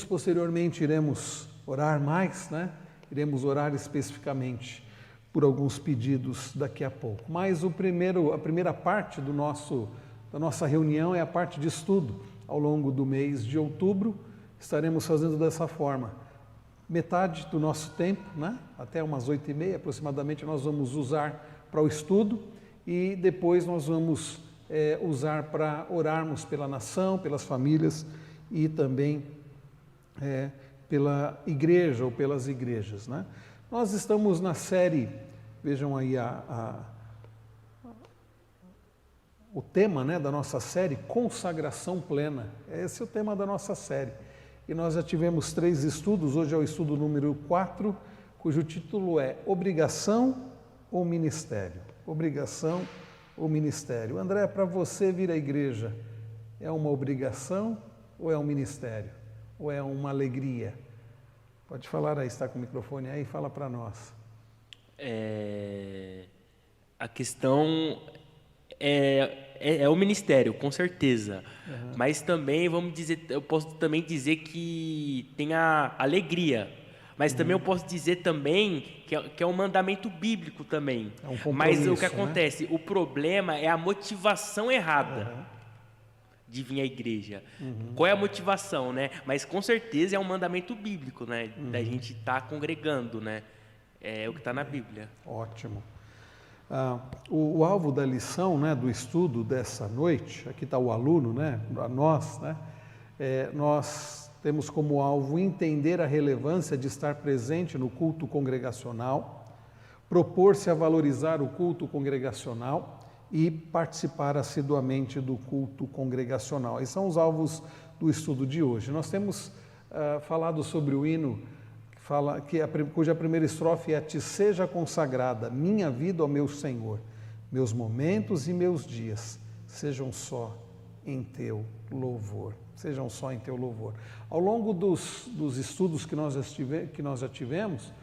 Posteriormente iremos orar mais, né? Iremos orar especificamente por alguns pedidos daqui a pouco. Mas a primeira parte da nossa reunião é a parte de estudo. Ao longo do mês de outubro estaremos fazendo dessa forma. Metade do nosso tempo, né? Até umas 8h30 aproximadamente, nós vamos usar para o estudo e depois nós vamos usar para orarmos pela nação, pelas famílias e também pela igreja ou pelas igrejas, né? Nós estamos na série, vejam aí o tema, né, da nossa série, consagração plena. Esse é o tema da nossa série. E nós já tivemos 3 estudos, hoje é o estudo número 4, cujo título é Obrigação ou Ministério? Obrigação ou Ministério? André, para você vir à igreja, é uma obrigação ou é um ministério? Ou é uma alegria? Pode falar aí, está com o microfone aí, fala para nós. A questão é o ministério, com certeza. Uhum. Mas também, eu posso também dizer que tem a alegria. Mas também eu posso dizer também que é um mandamento bíblico também. É um compromisso, mas o que né? acontece? O problema é a motivação errada. De vir à igreja. Qual é a motivação, né? Mas com certeza é um mandamento bíblico, né? Da gente estar congregando, né? É o que está na Bíblia. Ótimo. O alvo da lição, né, do estudo dessa noite, aqui está o aluno, né? A nós, né? Nós temos como alvo entender a relevância de estar presente no culto congregacional, propor-se a valorizar o culto congregacional e participar assiduamente do culto congregacional. Esses são os alvos do estudo de hoje. Nós temos falado sobre o hino cuja primeira estrofe é: Te seja consagrada minha vida ao meu Senhor, meus momentos e meus dias sejam só em teu louvor. Sejam só em teu louvor. Ao longo dos estudos que nós já tivemos,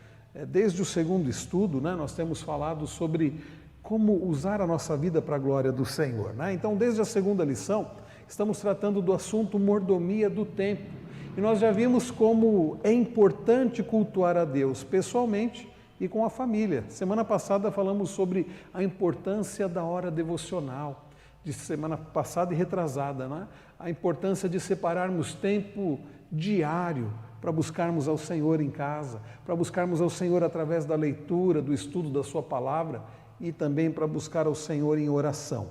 desde o segundo estudo, né, nós temos falado sobre como usar a nossa vida para a glória do Senhor, né? Então, desde a segunda lição, estamos tratando do assunto mordomia do tempo. E nós já vimos como é importante cultuar a Deus pessoalmente e com a família. Semana passada falamos sobre a importância da hora devocional, de semana passada e retrasada, né? A importância de separarmos tempo diário para buscarmos ao Senhor em casa, para buscarmos ao Senhor através da leitura, do estudo da sua palavra, e também para buscar ao Senhor em oração.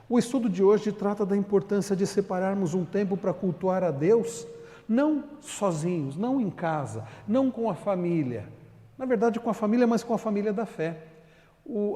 O estudo de hoje trata da importância de separarmos um tempo para cultuar a Deus, não sozinhos, não em casa, não com a família, na verdade com a família, mas com a família da fé.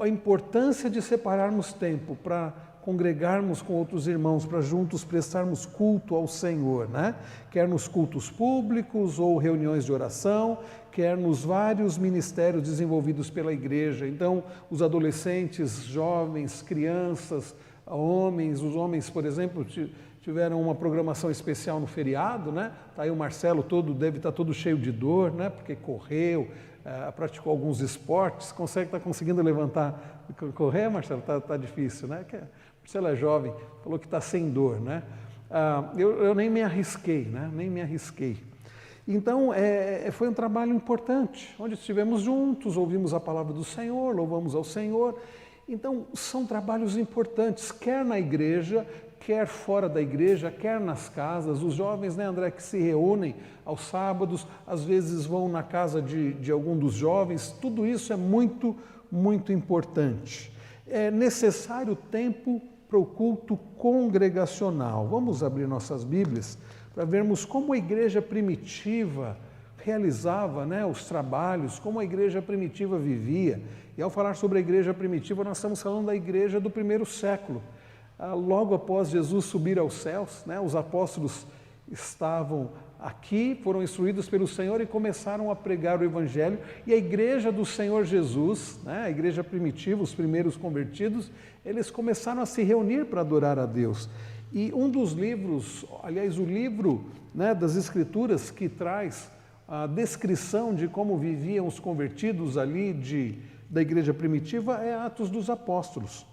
A importância de separarmos tempo para congregarmos com outros irmãos, para juntos prestarmos culto ao Senhor, né? Quer nos cultos públicos ou reuniões de oração, quer nos vários ministérios desenvolvidos pela igreja. Então, os adolescentes, jovens, crianças, os homens, por exemplo, tiveram uma programação especial no feriado, né? Tá aí o Marcelo deve estar todo cheio de dor, né? Porque correu, praticou alguns esportes, está conseguindo levantar, correr, Marcelo? Tá difícil, né? Marcelo é jovem, falou que está sem dor, né? Eu nem me arrisquei, né? Nem me arrisquei. Então, foi um trabalho importante, onde estivemos juntos, ouvimos a palavra do Senhor, louvamos ao Senhor. Então, são trabalhos importantes, quer na igreja, quer fora da igreja, quer nas casas. Os jovens, né, André, que se reúnem aos sábados, às vezes vão na casa de algum dos jovens. Tudo isso é muito, muito importante. É necessário tempo para o culto congregacional. Vamos abrir nossas Bíblias para vermos como a igreja primitiva realizava, né, os trabalhos, como a igreja primitiva vivia. E ao falar sobre a igreja primitiva, nós estamos falando da igreja do primeiro século. Logo após Jesus subir aos céus, né, os apóstolos estavam aqui, foram instruídos pelo Senhor e começaram a pregar o Evangelho. E a igreja do Senhor Jesus, né, a igreja primitiva, os primeiros convertidos, eles começaram a se reunir para adorar a Deus. E um dos livros, aliás, o livro, né, das Escrituras que traz a descrição de como viviam os convertidos ali da igreja primitiva é Atos dos Apóstolos.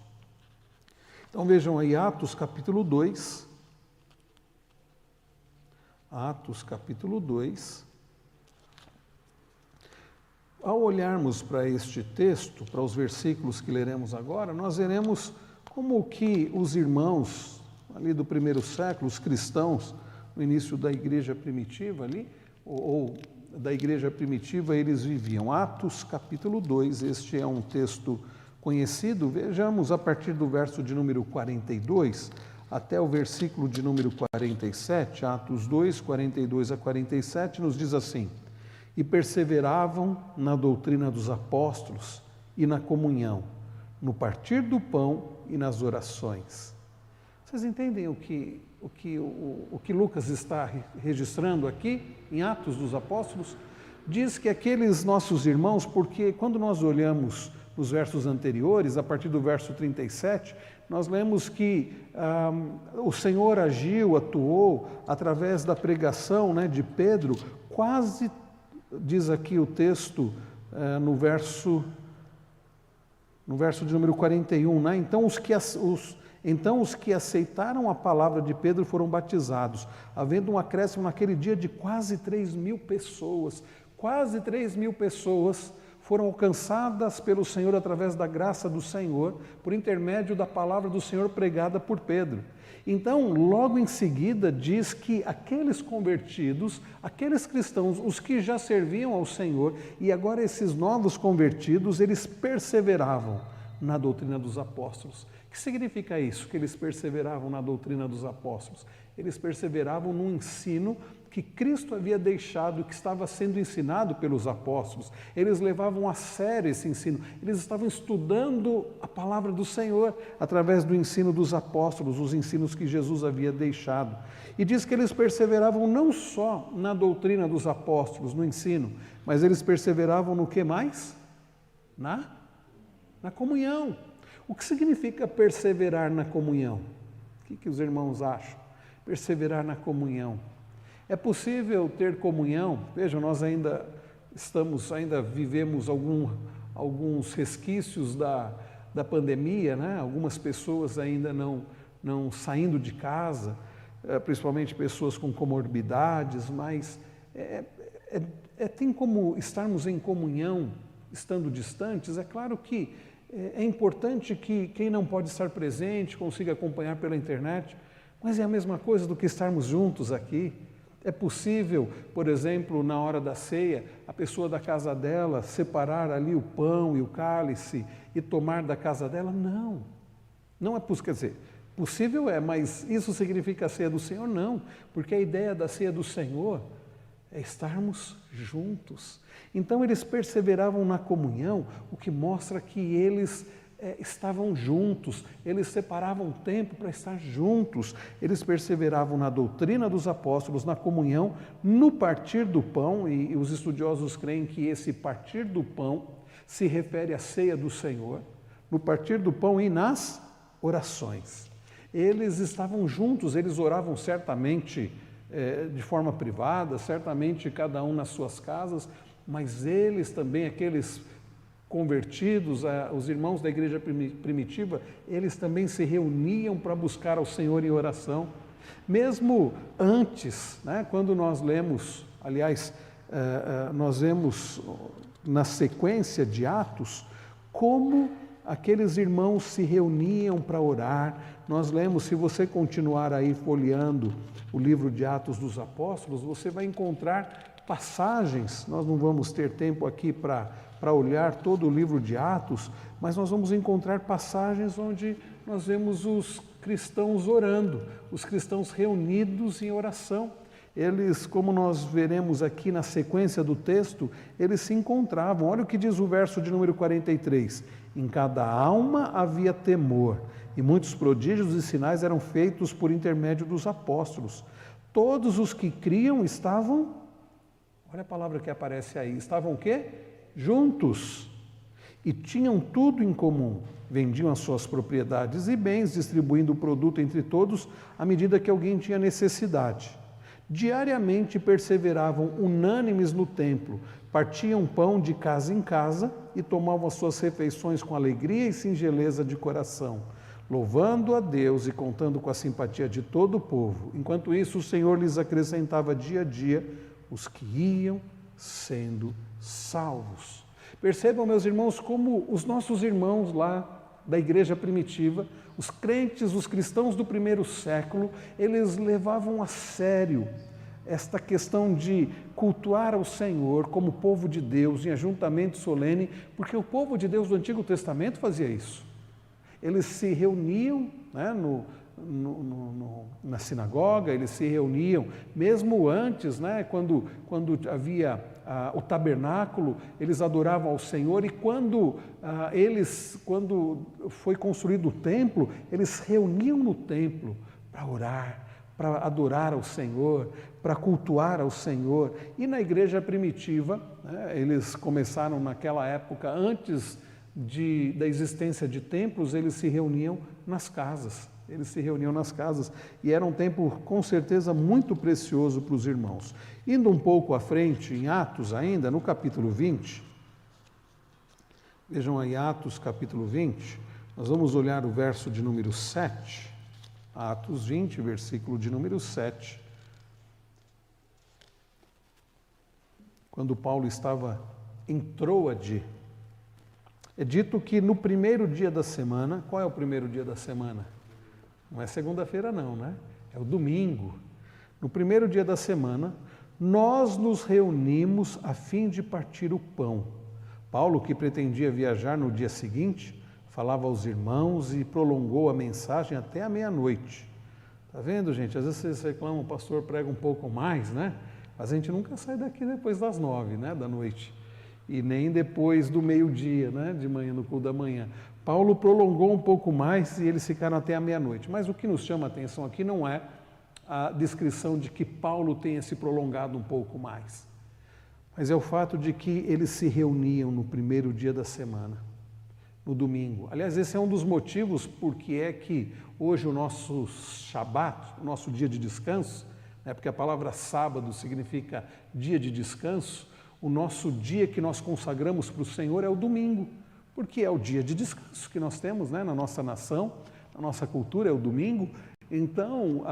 Então vejam aí Atos capítulo 2, Atos capítulo 2. Ao olharmos para este texto, para os versículos que leremos agora, nós veremos como que os irmãos ali do primeiro século, os cristãos, no início da igreja primitiva ali, ou da igreja primitiva, eles viviam. Atos capítulo 2, este é um texto conhecido. Vejamos a partir do verso de número 42 até o versículo de número 47, Atos 2, 42 a 47, nos diz assim: e perseveravam na doutrina dos apóstolos e na comunhão, no partir do pão e nas orações. Vocês entendem o que Lucas está registrando aqui em Atos dos Apóstolos? Diz que aqueles nossos irmãos, porque quando nós olhamos nos versos anteriores, a partir do verso 37, nós lemos que o Senhor agiu, atuou através da pregação, né, de Pedro, quase, diz aqui o texto, no verso de número 41, né? Então os que aceitaram a palavra de Pedro foram batizados, havendo um acréscimo naquele dia de quase 3.000 pessoas. Quase 3.000 pessoas foram alcançadas pelo Senhor através da graça do Senhor, por intermédio da palavra do Senhor pregada por Pedro. Então, logo em seguida, diz que aqueles convertidos, aqueles cristãos, os que já serviam ao Senhor, e agora esses novos convertidos, eles perseveravam na doutrina dos apóstolos. O que significa isso, que eles perseveravam na doutrina dos apóstolos? Eles perseveravam no ensino que Cristo havia deixado, que estava sendo ensinado pelos apóstolos. Eles levavam a sério esse ensino, eles estavam estudando a palavra do Senhor através do ensino dos apóstolos, os ensinos que Jesus havia deixado. E diz que eles perseveravam não só na doutrina dos apóstolos, no ensino, mas eles perseveravam no que mais? Na comunhão. O que significa perseverar na comunhão? O que os irmãos acham? Perseverar na comunhão. É possível ter comunhão? Vejam, nós ainda vivemos alguns resquícios da pandemia, né? Algumas pessoas ainda não saindo de casa, principalmente pessoas com comorbidades, mas tem como estarmos em comunhão estando distantes? É claro que é importante que quem não pode estar presente consiga acompanhar pela internet, mas é a mesma coisa do que estarmos juntos aqui. É possível, por exemplo, na hora da ceia, a pessoa da casa dela separar ali o pão e o cálice e tomar da casa dela? Não é possível. Quer dizer, possível é, mas isso significa a ceia do Senhor? Não, porque a ideia da ceia do Senhor é estarmos juntos. Então eles perseveravam na comunhão, o que mostra que eles estavam juntos, eles separavam tempo para estar juntos, eles perseveravam na doutrina dos apóstolos, na comunhão, no partir do pão, e os estudiosos creem que esse partir do pão se refere à ceia do Senhor, no partir do pão e nas orações. Eles estavam juntos, eles oravam certamente de forma privada, certamente cada um nas suas casas, mas eles também, aqueles convertidos, os irmãos da igreja primitiva, eles também se reuniam para buscar ao Senhor em oração. Mesmo antes, né, quando nós lemos, aliás, nós vemos na sequência de Atos, como aqueles irmãos se reuniam para orar. Nós lemos, se você continuar aí folheando o livro de Atos dos Apóstolos, você vai encontrar passagens. Nós não vamos ter tempo aqui para olhar todo o livro de Atos, mas nós vamos encontrar passagens onde nós vemos os cristãos orando, os cristãos reunidos em oração. Eles, como nós veremos aqui na sequência do texto, eles se encontravam. Olha o que diz o verso de número 43. Em cada alma havia temor, e muitos prodígios e sinais eram feitos por intermédio dos apóstolos. Todos os que criam estavam, olha a palavra que aparece aí, estavam o quê? Juntos, e tinham tudo em comum, vendiam as suas propriedades e bens, distribuindo o produto entre todos, à medida que alguém tinha necessidade. Diariamente perseveravam unânimes no templo, partiam pão de casa em casa e tomavam as suas refeições com alegria e singeleza de coração, louvando a Deus e contando com a simpatia de todo o povo. Enquanto isso, o Senhor lhes acrescentava dia a dia os que iam sendo salvos. Percebam, meus irmãos, como os nossos irmãos lá da igreja primitiva, os crentes, os cristãos do primeiro século, eles levavam a sério esta questão de cultuar ao Senhor como povo de Deus em ajuntamento solene, porque o povo de Deus do Antigo Testamento fazia isso. Eles se reuniam, né, na sinagoga, eles se reuniam, mesmo antes, né, quando havia o tabernáculo, eles adoravam ao Senhor, e quando foi construído o templo, eles reuniam no templo para orar, para adorar ao Senhor, para cultuar ao Senhor. E na igreja primitiva, né, eles começaram naquela época, antes da existência de templos, eles se reuniam nas casas. E era um tempo, com certeza, muito precioso para os irmãos. Indo um pouco à frente, em Atos ainda, no capítulo 20, vejam aí Atos capítulo 20, nós vamos olhar o verso de número 7, Atos 20, versículo de número 7, quando Paulo estava em Troade. É dito que no primeiro dia da semana, qual é o primeiro dia da semana? Não é segunda-feira não, né? É o domingo. No primeiro dia da semana, nós nos reunimos a fim de partir o pão. Paulo, que pretendia viajar no dia seguinte, falava aos irmãos e prolongou a mensagem até a meia-noite. Tá vendo, gente? Às vezes vocês reclamam, o pastor prega um pouco mais, né? Mas a gente nunca sai daqui depois das 9, né, da noite. E nem depois do meio-dia, né, de manhã, no culto da manhã. Paulo prolongou um pouco mais e eles ficaram até a meia-noite. Mas o que nos chama a atenção aqui não é a descrição de que Paulo tenha se prolongado um pouco mais, mas é o fato de que eles se reuniam no primeiro dia da semana, no domingo. Aliás, esse é um dos motivos porque é que hoje o nosso Shabat, o nosso dia de descanso, né, porque a palavra sábado significa dia de descanso, o nosso dia que nós consagramos para o Senhor é o domingo, porque é o dia de descanso que nós temos, né, na nossa nação, na nossa cultura é o domingo. Então,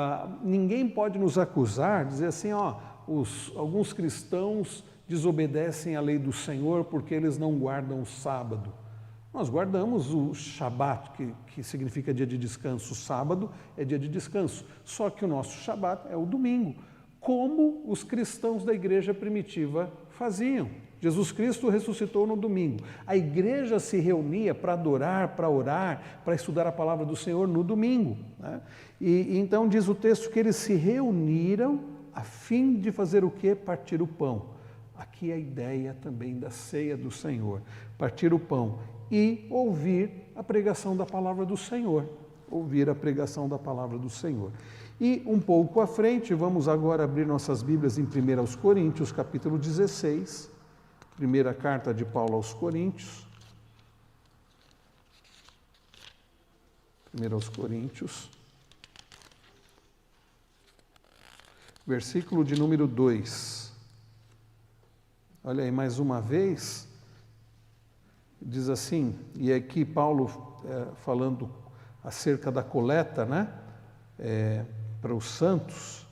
ninguém pode nos acusar, dizer assim, alguns cristãos desobedecem à lei do Senhor porque eles não guardam o sábado. Nós guardamos o Shabat, que significa dia de descanso. O sábado é dia de descanso, só que o nosso Shabat é o domingo, como os cristãos da igreja primitiva faziam. Jesus Cristo ressuscitou no domingo. A igreja se reunia para adorar, para orar, para estudar a palavra do Senhor no domingo, né? E então diz o texto que eles se reuniram a fim de fazer o quê? Partir o pão. Aqui é a ideia também da ceia do Senhor. Partir o pão e ouvir a pregação da palavra do Senhor. Ouvir a pregação da palavra do Senhor. E um pouco à frente, vamos agora abrir nossas Bíblias em 1 Coríntios, capítulo 16. Primeira carta de Paulo aos Coríntios. 1 Coríntios. Versículo de número 2. Olha aí, mais uma vez, diz assim, e aqui Paulo falando acerca da coleta, né, para os santos.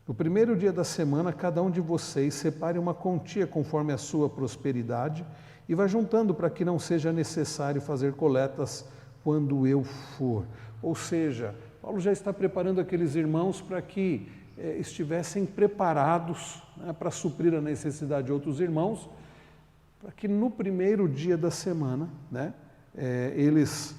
No primeiro dia da semana, cada um de vocês separe uma quantia conforme a sua prosperidade e vá juntando para que não seja necessário fazer coletas quando eu for. Ou seja, Paulo já está preparando aqueles irmãos para que estivessem preparados, né, para suprir a necessidade de outros irmãos, para que no primeiro dia da semana, né, eles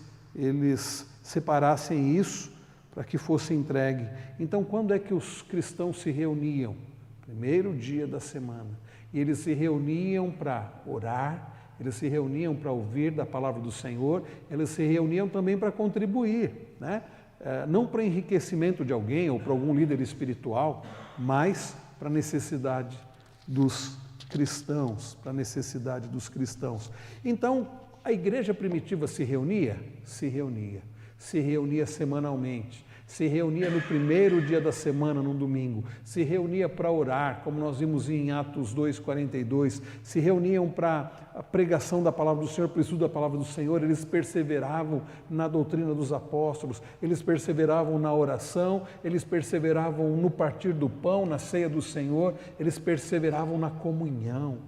separassem isso para que fosse entregue. Então, quando é que os cristãos se reuniam? Primeiro dia da semana. E eles se reuniam para orar, eles se reuniam para ouvir da palavra do Senhor, eles se reuniam também para contribuir, né? Não para enriquecimento de alguém ou para algum líder espiritual, mas para a necessidade dos cristãos, para a necessidade dos cristãos. Então, a igreja primitiva se reunia? Se reunia semanalmente, se reunia no primeiro dia da semana, num domingo, se reunia para orar, como nós vimos em Atos 2:42, se reuniam para a pregação da palavra do Senhor, para o estudo da palavra do Senhor, eles perseveravam na doutrina dos apóstolos, eles perseveravam na oração, eles perseveravam no partir do pão, na ceia do Senhor, eles perseveravam na comunhão.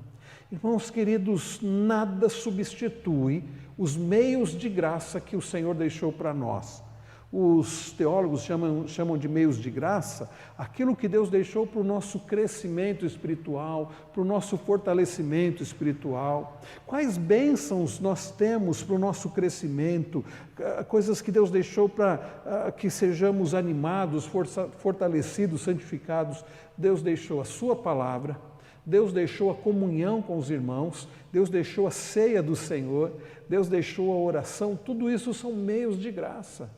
Irmãos queridos, nada substitui os meios de graça que o Senhor deixou para nós. Os teólogos chamam de meios de graça aquilo que Deus deixou para o nosso crescimento espiritual, para o nosso fortalecimento espiritual. Quais bênçãos nós temos para o nosso crescimento, coisas que Deus deixou para que sejamos animados, fortalecidos, santificados. Deus deixou a sua palavra, Deus deixou a comunhão com os irmãos, Deus deixou a ceia do Senhor, Deus deixou a oração, tudo isso são meios de graça.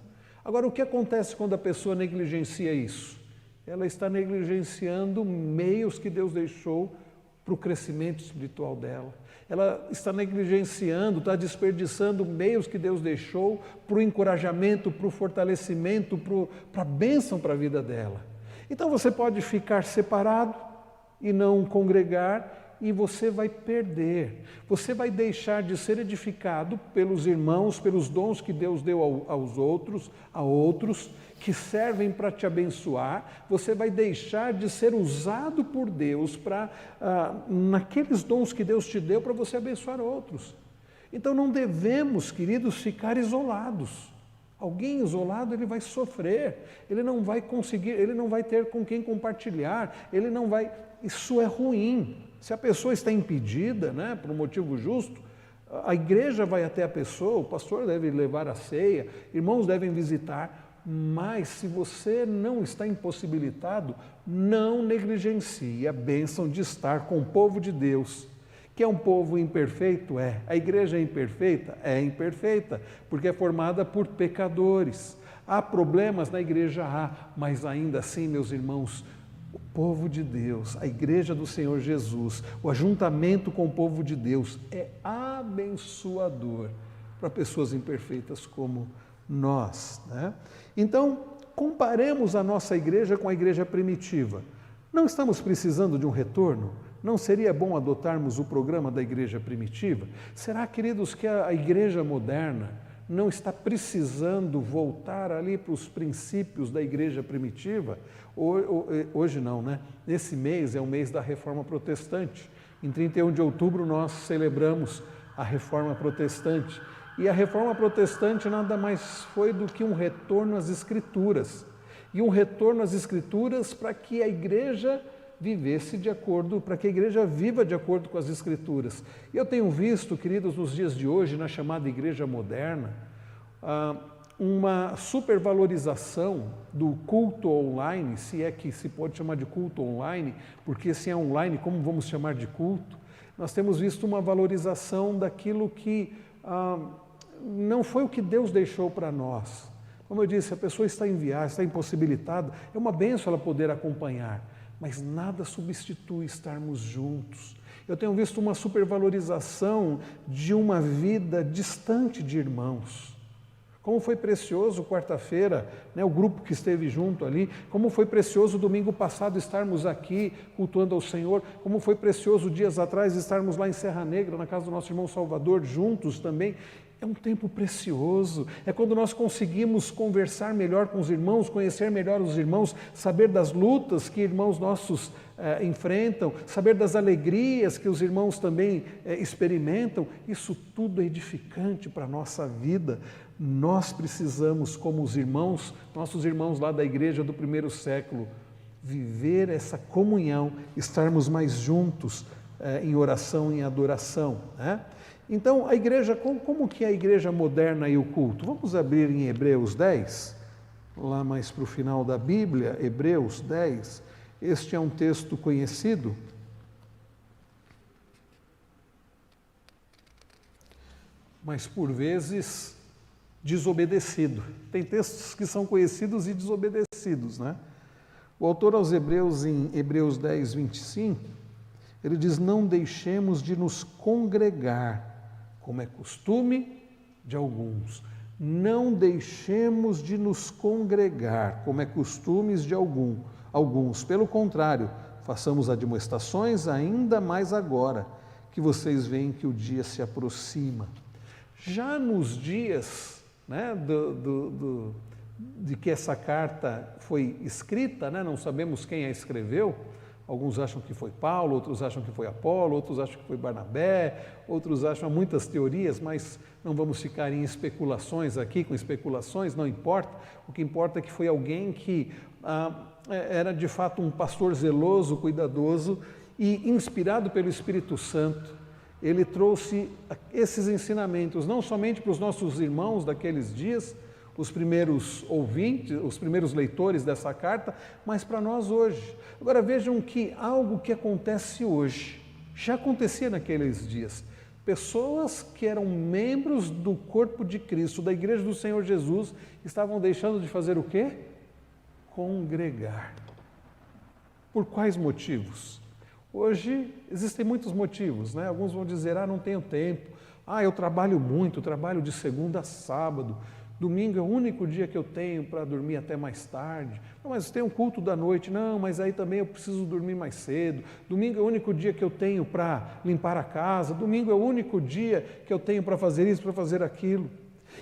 Agora, o que acontece quando a pessoa negligencia isso? Ela está negligenciando meios que Deus deixou para o crescimento espiritual dela. Ela está negligenciando, está desperdiçando meios que Deus deixou para o encorajamento, para o fortalecimento, para a bênção para a vida dela. Então você pode ficar separado e não congregar, e você vai perder, você vai deixar de ser edificado pelos irmãos, pelos dons que Deus deu a outros, que servem para te abençoar, você vai deixar de ser usado por Deus naqueles dons que Deus te deu para você abençoar outros. Então não devemos, queridos, ficar isolados. Alguém isolado, ele vai sofrer, ele não vai conseguir, ele não vai ter com quem compartilhar, isso é ruim. Se a pessoa está impedida, por um motivo justo, a igreja vai até a pessoa, o pastor deve levar a ceia, irmãos devem visitar, mas se você não está impossibilitado, não negligencie a bênção de estar com o povo de Deus. Que é um povo imperfeito? É. A igreja é imperfeita? É imperfeita, porque é formada por pecadores. Há problemas na igreja? Há, mas ainda assim, meus irmãos, o povo de Deus, a igreja do Senhor Jesus, o ajuntamento com o povo de Deus é abençoador para pessoas imperfeitas como nós, Então, comparemos a nossa igreja com a igreja primitiva. Não estamos precisando de um retorno? Não seria bom adotarmos o programa da igreja primitiva? Será, queridos, que a igreja moderna não está precisando voltar ali para os princípios da igreja primitiva? Hoje não, Esse mês é o mês da Reforma Protestante. Em 31 de outubro nós celebramos a Reforma Protestante. E a Reforma Protestante nada mais foi do que um retorno às Escrituras. E um retorno às Escrituras para que a igreja vivesse de acordo, para que a igreja viva de acordo com as Escrituras. E eu tenho visto, queridos, nos dias de hoje, na chamada igreja moderna, uma supervalorização do culto online, se é que se pode chamar de culto online, porque se é online, como vamos chamar de culto? Nós temos visto uma valorização daquilo que não foi o que Deus deixou para nós. Como eu disse, a pessoa está em viagem, está impossibilitada, é uma bênção ela poder acompanhar, mas nada substitui estarmos juntos. Eu tenho visto uma supervalorização de uma vida distante de irmãos. Como foi precioso quarta-feira, o grupo que esteve junto ali, como foi precioso domingo passado estarmos aqui cultuando ao Senhor, como foi precioso dias atrás estarmos lá em Serra Negra, na casa do nosso irmão Salvador, juntos também. É um tempo precioso, é quando nós conseguimos conversar melhor com os irmãos, conhecer melhor os irmãos, saber das lutas que irmãos nossos enfrentam, saber das alegrias que os irmãos também experimentam. Isso tudo é edificante para a nossa vida. Nós precisamos, como os irmãos, nossos irmãos lá da igreja do primeiro século, viver essa comunhão, estarmos mais juntos em oração, em adoração, Então, a igreja, como que é a igreja moderna e o culto? Vamos abrir em Hebreus 10, lá mais para o final da Bíblia, Hebreus 10. Este é um texto conhecido. Mas, por vezes, desobedecido. Tem textos que são conhecidos e desobedecidos, O autor aos Hebreus, em Hebreus 10, 25, ele diz: não deixemos de nos congregar, como é costume de alguns, não deixemos de nos congregar, como é costumes de alguns. Pelo contrário, façamos admoestações ainda mais agora, que vocês veem que o dia se aproxima. Já nos dias, né, de que essa carta foi escrita, né, não sabemos quem a escreveu, alguns acham que foi Paulo, outros acham que foi Apolo, outros acham que foi Barnabé, outros acham muitas teorias, mas não vamos ficar em especulações aqui, com especulações, não importa. O que importa é que foi alguém que era de fato um pastor zeloso, cuidadoso e inspirado pelo Espírito Santo. Ele trouxe esses ensinamentos, não somente para os nossos irmãos daqueles dias, os primeiros ouvintes, os primeiros leitores dessa carta, mas para nós hoje. Agora vejam que algo que acontece hoje, já acontecia naqueles dias. Pessoas que eram membros do corpo de Cristo, da igreja do Senhor Jesus, estavam deixando de fazer o quê? Congregar. Por quais motivos? Hoje existem muitos motivos, né? Alguns vão dizer, não tenho tempo, eu trabalho muito, trabalho de segunda a sábado, domingo é o único dia que eu tenho para dormir até mais tarde. Não, mas tem um culto da noite. Não, mas aí também eu preciso dormir mais cedo. Domingo é o único dia que eu tenho para limpar a casa. Domingo é o único dia que eu tenho para fazer isso, para fazer aquilo.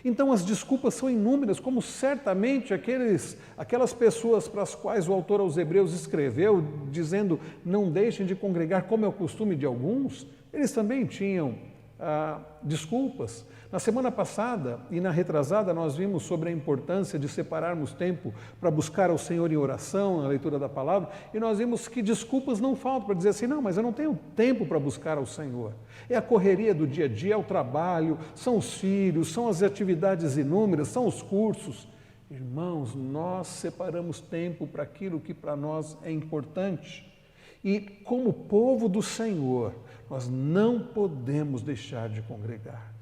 Então as desculpas são inúmeras, como certamente aquelas pessoas para as quais o autor aos Hebreus escreveu, dizendo não deixem de congregar como é o costume de alguns, eles também tinham desculpas. Na semana passada e na retrasada nós vimos sobre a importância de separarmos tempo para buscar ao Senhor em oração, na leitura da palavra, e nós vimos que desculpas não faltam para dizer assim, não, mas eu não tenho tempo para buscar ao Senhor. É a correria do dia a dia, é o trabalho, são os filhos, são as atividades inúmeras, são os cursos. Irmãos, nós separamos tempo para aquilo que para nós é importante. E como povo do Senhor, nós não podemos deixar de congregar.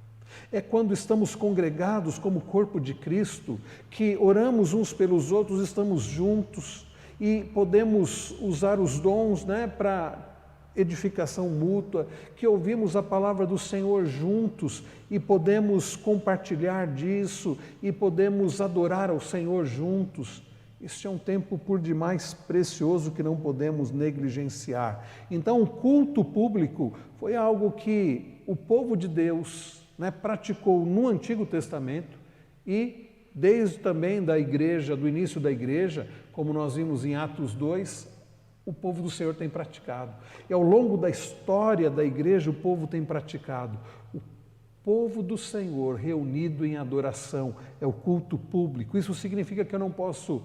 É quando estamos congregados como corpo de Cristo, que oramos uns pelos outros, estamos juntos e podemos usar os dons, né, para edificação mútua, que ouvimos a palavra do Senhor juntos e podemos compartilhar disso e podemos adorar ao Senhor juntos. Este é um tempo por demais precioso que não podemos negligenciar. Então, o culto público foi algo que o povo de Deus, né, praticou no Antigo Testamento e desde também da igreja, do início da igreja, como nós vimos em Atos 2, o povo do Senhor tem praticado. E ao longo da história da igreja, o povo tem praticado. O povo do Senhor reunido em adoração é o culto público. Isso significa que eu não posso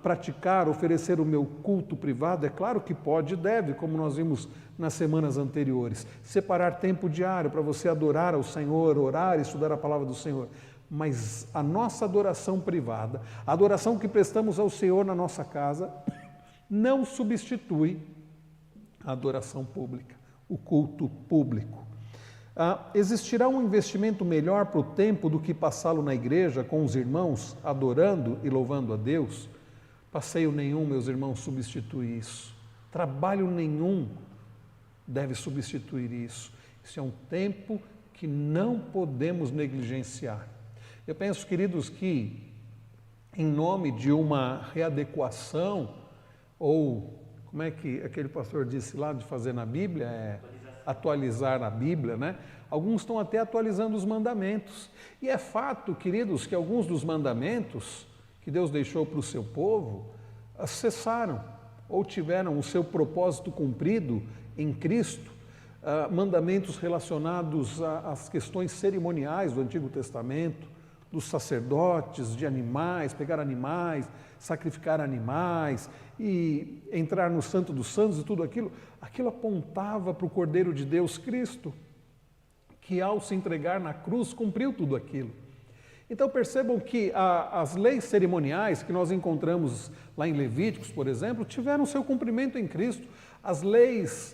praticar, oferecer o meu culto privado? É claro que pode e deve, como nós vimos nas semanas anteriores. Separar tempo diário para você adorar ao Senhor, orar e estudar a palavra do Senhor. Mas a nossa adoração privada, a adoração que prestamos ao Senhor na nossa casa, não substitui a adoração pública, o culto público. Existirá um investimento melhor para o tempo do que passá-lo na igreja com os irmãos, adorando e louvando a Deus? Passeio nenhum, meus irmãos, substitui isso. Trabalho nenhum deve substituir isso. Isso é um tempo que não podemos negligenciar. Eu penso, queridos, que em nome de uma readequação, ou como é que aquele pastor disse lá de fazer na Bíblia, atualizar na Bíblia, né? Alguns estão até atualizando os mandamentos. E é fato, queridos, que alguns dos mandamentos que Deus deixou para o seu povo cessaram ou tiveram o seu propósito cumprido em Cristo. Mandamentos relacionados às questões cerimoniais do Antigo Testamento, dos sacerdotes, de animais, pegar animais, sacrificar animais e entrar no Santo dos Santos e tudo aquilo, aquilo apontava para o Cordeiro de Deus, Cristo, que ao se entregar na cruz cumpriu tudo aquilo. Então percebam que as leis cerimoniais que nós encontramos lá em Levíticos, por exemplo, tiveram seu cumprimento em Cristo. As leis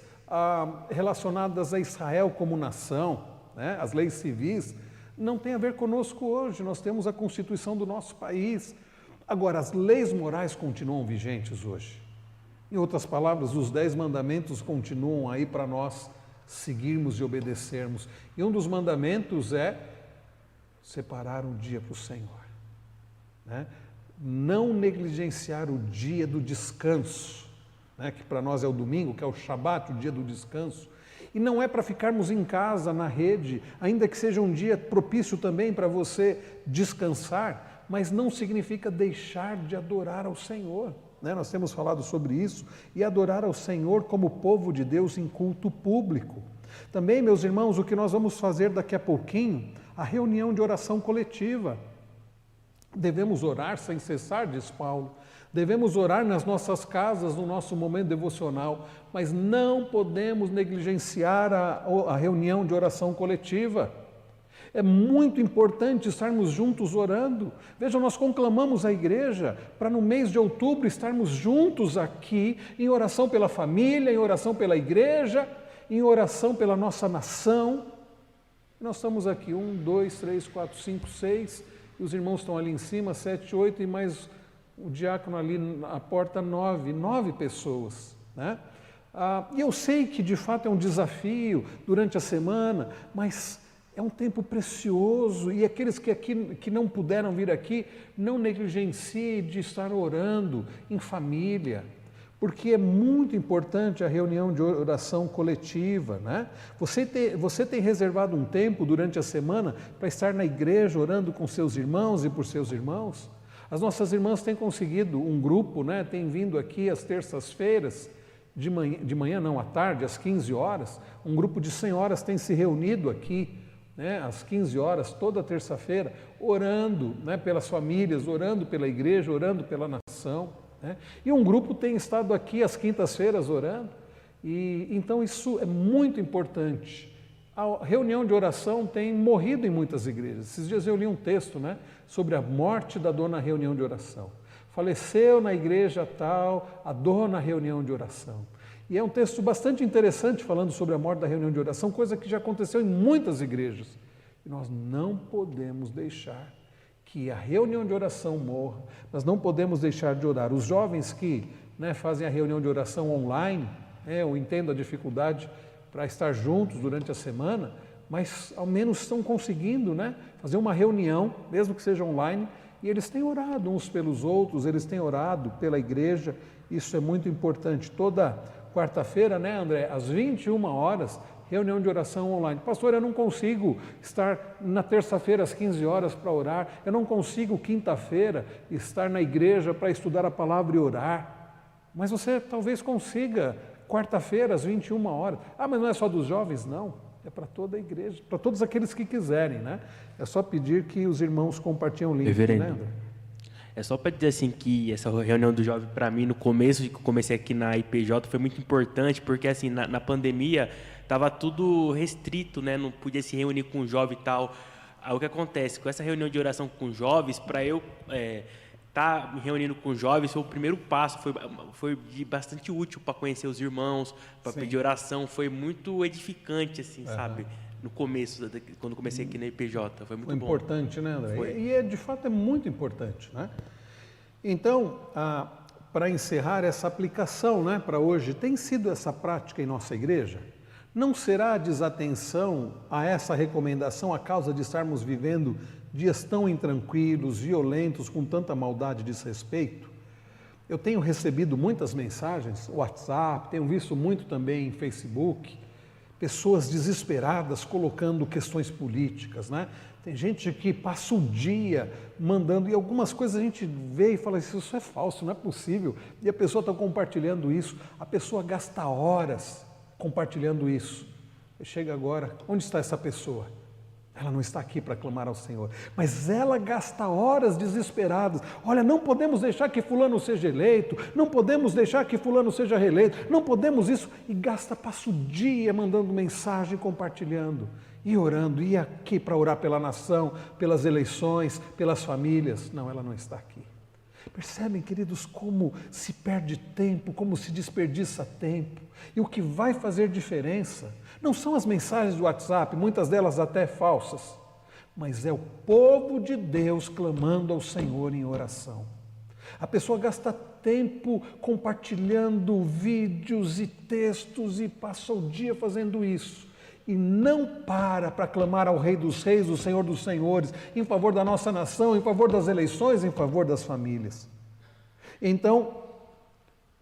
relacionadas a Israel como nação, né, as leis civis, não tem a ver conosco hoje. Nós temos a Constituição do nosso país. Agora, as leis morais continuam vigentes hoje. Em outras palavras, os 10 mandamentos continuam aí para nós seguirmos e obedecermos. E um dos mandamentos é separar um dia para o Senhor, né? Não negligenciar o dia do descanso, né? Que para nós é o domingo, que é o Shabat, o dia do descanso. E não é para ficarmos em casa, na rede, ainda que seja um dia propício também para você descansar, mas não significa deixar de adorar ao Senhor, né? Nós temos falado sobre isso, e adorar ao Senhor como povo de Deus em culto público. Também, meus irmãos, o que nós vamos fazer daqui a pouquinho, a reunião de oração coletiva. Devemos orar sem cessar, diz Paulo. Devemos orar nas nossas casas, no nosso momento devocional, mas não podemos negligenciar a reunião de oração coletiva. É muito importante estarmos juntos orando. Veja, nós conclamamos a igreja para no mês de outubro estarmos juntos aqui em oração pela família, em oração pela igreja, em oração pela nossa nação. Nós estamos aqui, 1, 2, 3, 4, 5, 6, e os irmãos estão ali em cima, 7, 8, e mais o diácono ali na porta, 9 pessoas, né? E eu sei que de fato é um desafio durante a semana, mas é um tempo precioso, e aqueles que não puderam vir aqui, não negligenciem de estar orando em família, porque é muito importante a reunião de oração coletiva, né? Você tem reservado um tempo durante a semana para estar na igreja orando com seus irmãos e por seus irmãos? As nossas irmãs têm conseguido um grupo, né? Tem vindo aqui às terças-feiras, de manhã não, à tarde, às 15 horas, um grupo de senhoras tem se reunido aqui, né? Às 15 horas, toda terça-feira, orando, né? Pelas famílias, orando pela igreja, orando pela nação, né? E um grupo tem estado aqui às quintas-feiras orando, e então isso é muito importante. A reunião de oração tem morrido em muitas igrejas. Esses dias eu li um texto, né, sobre a morte da dona reunião de oração. Faleceu na igreja tal a dona reunião de oração. E é um texto bastante interessante falando sobre a morte da reunião de oração, coisa que já aconteceu em muitas igrejas. E nós não podemos deixar que a reunião de oração morra, nós não podemos deixar de orar. Os jovens que, né, fazem a reunião de oração online, eu entendo a dificuldade para estar juntos durante a semana, mas ao menos estão conseguindo, né, fazer uma reunião, mesmo que seja online, e eles têm orado uns pelos outros, eles têm orado pela igreja, isso é muito importante. Toda quarta-feira, né, André, às 21 horas, reunião de oração online. Pastor, eu não consigo estar na terça-feira às 15 horas para orar, eu não consigo quinta-feira estar na igreja para estudar a palavra e orar, mas você talvez consiga quarta-feira às 21 horas. Mas não é só dos jovens? Não, é para toda a igreja, para todos aqueles que quiserem, né? É só pedir que os irmãos compartilhem o link, Reverendo, né, André? É só para dizer assim que essa reunião do jovem, para mim, no começo, que eu comecei aqui na IPJ, foi muito importante, porque assim, na pandemia, estava tudo restrito, né? Não podia se reunir com o jovem e tal. Aí o que acontece? Com essa reunião de oração com jovens, para eu estar me reunindo com jovens, foi o primeiro passo, foi bastante útil para conhecer os irmãos, para pedir oração, foi muito edificante, assim, sabe? No começo, quando comecei aqui na IPJ, foi muito bom. Importante, né, André? E de fato é muito importante, né? Então, para encerrar essa aplicação, né, para hoje, tem sido essa prática em nossa igreja? Não será desatenção a essa recomendação a causa de estarmos vivendo dias tão intranquilos, violentos, com tanta maldade e desrespeito? Eu tenho recebido muitas mensagens, WhatsApp, tenho visto muito também em Facebook, pessoas desesperadas colocando questões políticas, né? Tem gente que passa o dia mandando, e algumas coisas a gente vê e fala, isso é falso, não é possível, e a pessoa está compartilhando isso, a pessoa gasta horas compartilhando isso. E chega agora, onde está essa pessoa? Ela não está aqui para clamar ao Senhor, mas ela gasta horas desesperadas. Olha, não podemos deixar que fulano seja eleito, não podemos deixar que fulano seja reeleito, não podemos isso. E passa o dia mandando mensagem, compartilhando e orando. E aqui para orar pela nação, pelas eleições, pelas famílias. Não, ela não está aqui. Percebem, queridos, como se perde tempo, como se desperdiça tempo. E o que vai fazer diferença não são as mensagens do WhatsApp, muitas delas até falsas, mas é o povo de Deus clamando ao Senhor em oração. A pessoa gasta tempo compartilhando vídeos e textos e passa o dia fazendo isso. e não para clamar ao Rei dos Reis, o Senhor dos Senhores, em favor da nossa nação, em favor das eleições, em favor das famílias. Então,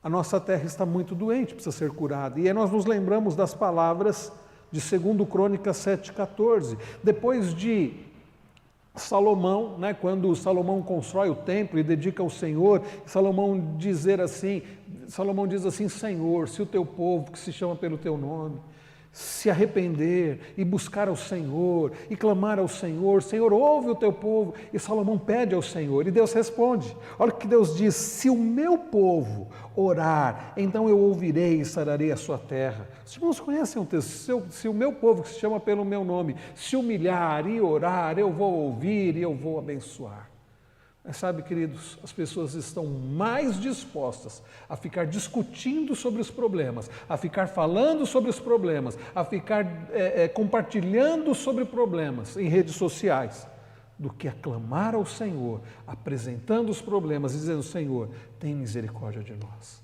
a nossa terra está muito doente, precisa ser curada. E aí nós nos lembramos das palavras de 2 Crônicas 7,14. Depois de Salomão, né, quando Salomão constrói o templo e dedica ao Senhor, Salomão diz assim, Senhor, se o teu povo, que se chama pelo teu nome, se arrepender e buscar ao Senhor e clamar ao Senhor, Senhor, ouve o teu povo. E Salomão pede ao Senhor e Deus responde. Olha o que Deus diz: se o meu povo orar, então eu ouvirei e sararei a sua terra. Os irmãos conhecem o texto: se o meu povo, que se chama pelo meu nome, se humilhar e orar, eu vou ouvir e eu vou abençoar. Mas sabe, queridos, as pessoas estão mais dispostas a ficar discutindo sobre os problemas, a ficar falando sobre os problemas, a ficar compartilhando sobre problemas em redes sociais, do que a clamar ao Senhor, apresentando os problemas e dizendo: Senhor, tem misericórdia de nós.